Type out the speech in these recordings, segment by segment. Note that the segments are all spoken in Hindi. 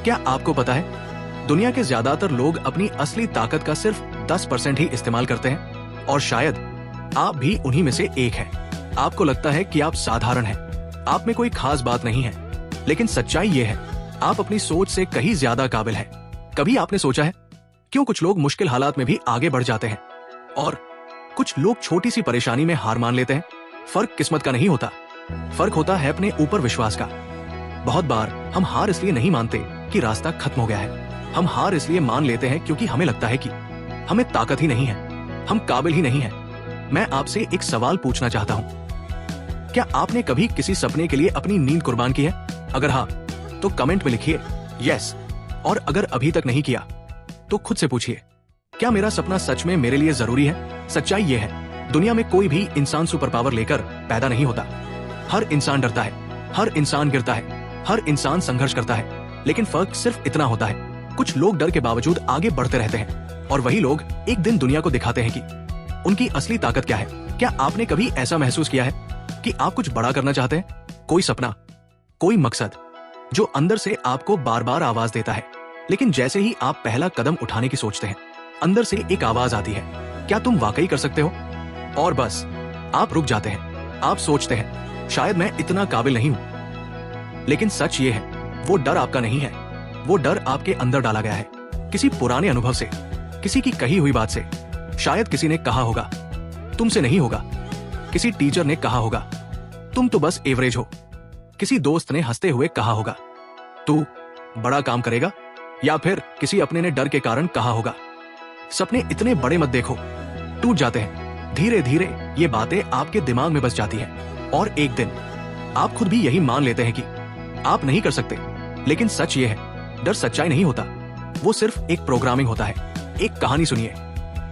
क्या आपको पता है, दुनिया के ज्यादातर लोग अपनी असली ताकत का सिर्फ 10% ही इस्तेमाल करते हैं और शायद आप भी उन्हीं में से एक हैं। आपको लगता है कि आप साधारण हैं, आप में कोई खास बात नहीं है, लेकिन सच्चाई ये है, आप अपनी सोच से कहीं ज्यादा काबिल हैं। कभी आपने सोचा है क्यों कुछ लोग मुश्किल हालात में भी आगे बढ़ जाते हैं और कुछ लोग छोटी सी परेशानी में हार मान लेते हैं? फर्क किस्मत का नहीं होता, फर्क होता है अपने ऊपर विश्वास का। बहुत बार हम हार इसलिए नहीं मानते कि रास्ता खत्म हो गया है, हम हार इसलिए मान लेते हैं क्योंकि हमें लगता है कि हमें ताकत ही नहीं है, हम काबिल ही नहीं हैं। मैं आपसे एक सवाल पूछना चाहता हूं, क्या आपने कभी किसी सपने के लिए अपनी नींद कुर्बान की है? अगर हाँ, तो कमेंट में लिखिए यस, और अगर अभी तक नहीं किया तो खुद से पूछिए, क्या मेरा सपना सच में मेरे लिए जरूरी है? सच्चाई ये है, दुनिया में कोई भी इंसान सुपर पावर लेकर पैदा नहीं होता। हर इंसान डरता है, हर इंसान गिरता है, हर इंसान संघर्ष करता है, लेकिन फर्क सिर्फ इतना होता है, कुछ लोग डर के बावजूद आगे बढ़ते रहते हैं और वही लोग एक दिन दुनिया को दिखाते हैं कि उनकी असली ताकत क्या है। क्या आपने कभी ऐसा महसूस किया है कि आप कुछ बड़ा करना चाहते हैं? कोई सपना, कोई मकसद जो अंदर से आपको बार बार आवाज देता है, लेकिन जैसे ही आप पहला कदम उठाने की सोचते हैं, अंदर से एक आवाज आती है, क्या तुम वाकई कर सकते हो? और बस आप रुक जाते हैं। आप सोचते हैं शायद मैं इतना काबिल नहीं हूं, लेकिन सच ये है, वो डर आपका नहीं है, वो डर आपके अंदर डाला गया है किसी पुराने अनुभव से, किसी की कही हुई बात से। शायद किसी ने कहा होगा तुमसे नहीं होगा, किसी टीचर ने कहा होगा तुम तो बस एवरेज हो, किसी दोस्त ने हंसते हुए कहा होगा तू बड़ा काम करेगा, या फिर किसी अपने ने डर के कारण कहा होगा सपने इतने बड़े मत देखो, टूट जाते हैं। धीरे धीरे ये बातें आपके दिमाग में बस जाती है और एक दिन आप खुद भी यही मान लेते हैं कि आप नहीं कर सकते। लेकिन सच ये है, डर सच्चाई नहीं होता, वो सिर्फ एक प्रोग्रामिंग होता है। एक कहानी सुनिए,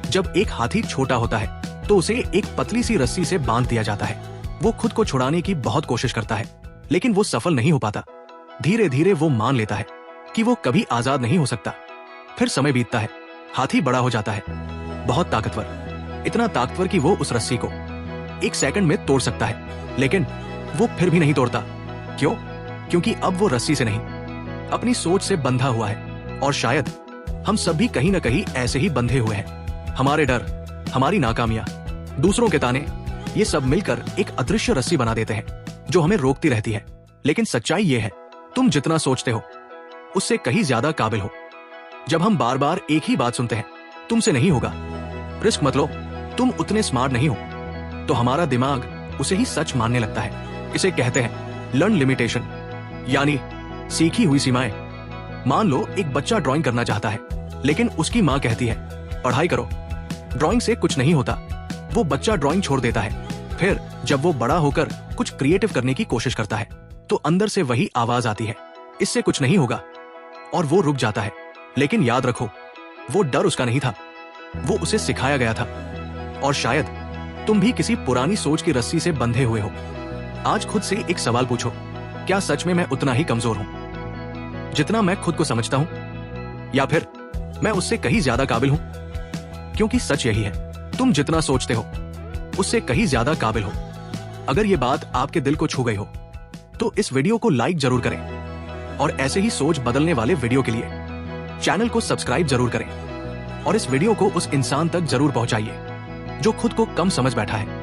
जब एक हाथी छोटा होता है तो उसे एक पतली सी रस्सी से बांध दिया जाता है। वो खुद को छुड़ाने की बहुत कोशिश करता है, लेकिन वो सफल नहीं हो पाता। धीरे धीरे वो मान लेता है कि वो कभी आजाद नहीं हो सकता। फिर समय बीतता है, हाथी बड़ा हो जाता है, बहुत ताकतवर, इतना ताकतवर कि वो उस रस्सी को 1 सेकंड में तोड़ सकता है, लेकिन वो फिर भी नहीं तोड़ता। क्यों? क्योंकि अब वो रस्सी से नहीं, अपनी सोच से बंधा हुआ है। और शायद हम सभी कहीं ना कहीं ऐसे ही बंधे हुए हैं। हमारे डर, हमारी नाकामियां, दूसरों के ताने, ये सब मिलकर एक अदृश्य रस्सी बना देते हैं जो हमें रोकती रहती है। लेकिन सच्चाई ये है, तुम जितना सोचते हो उससे कहीं ज्यादा काबिल हो। जब हम बार बार एक ही बात सुनते हैं, तुमसे नहीं होगा, रिस्क मत लो, तुम उतने स्मार्ट नहीं हो, तो हमारा दिमाग उसे ही सच मानने लगता है। इसे कहते हैं लर्न लिमिटेशन, यानी सीखी हुई सीमाएं। मान लो एक बच्चा ड्राइंग करना चाहता है, लेकिन उसकी माँ कहती है पढ़ाई करो, ड्राइंग से कुछ नहीं होता। वो बच्चा ड्राइंग छोड़ देता है। फिर जब वो बड़ा होकर कुछ क्रिएटिव करने की कोशिश करता है, तो अंदर से वही आवाज आती है, इससे कुछ नहीं होगा, और वो रुक जाता है। लेकिन याद रखो, वो डर उसका नहीं था, वो उसे सिखाया गया था। और शायद तुम भी किसी पुरानी सोच की रस्सी से बंधे हुए हो। आज खुद से एक सवाल पूछो, क्या सच में मैं उतना ही कमजोर हूं जितना मैं खुद को समझता हूं, या फिर मैं उससे कहीं ज्यादा काबिल हूं? क्योंकि सच यही है, तुम जितना सोचते हो उससे कहीं ज्यादा काबिल हो। अगर ये बात आपके दिल को छू गई हो तो इस वीडियो को लाइक जरूर करें, और ऐसे ही सोच बदलने वाले वीडियो के लिए चैनल को सब्सक्राइब जरूर करें, और इस वीडियो को उस इंसान तक जरूर पहुंचाइए जो खुद को कम समझ बैठा है।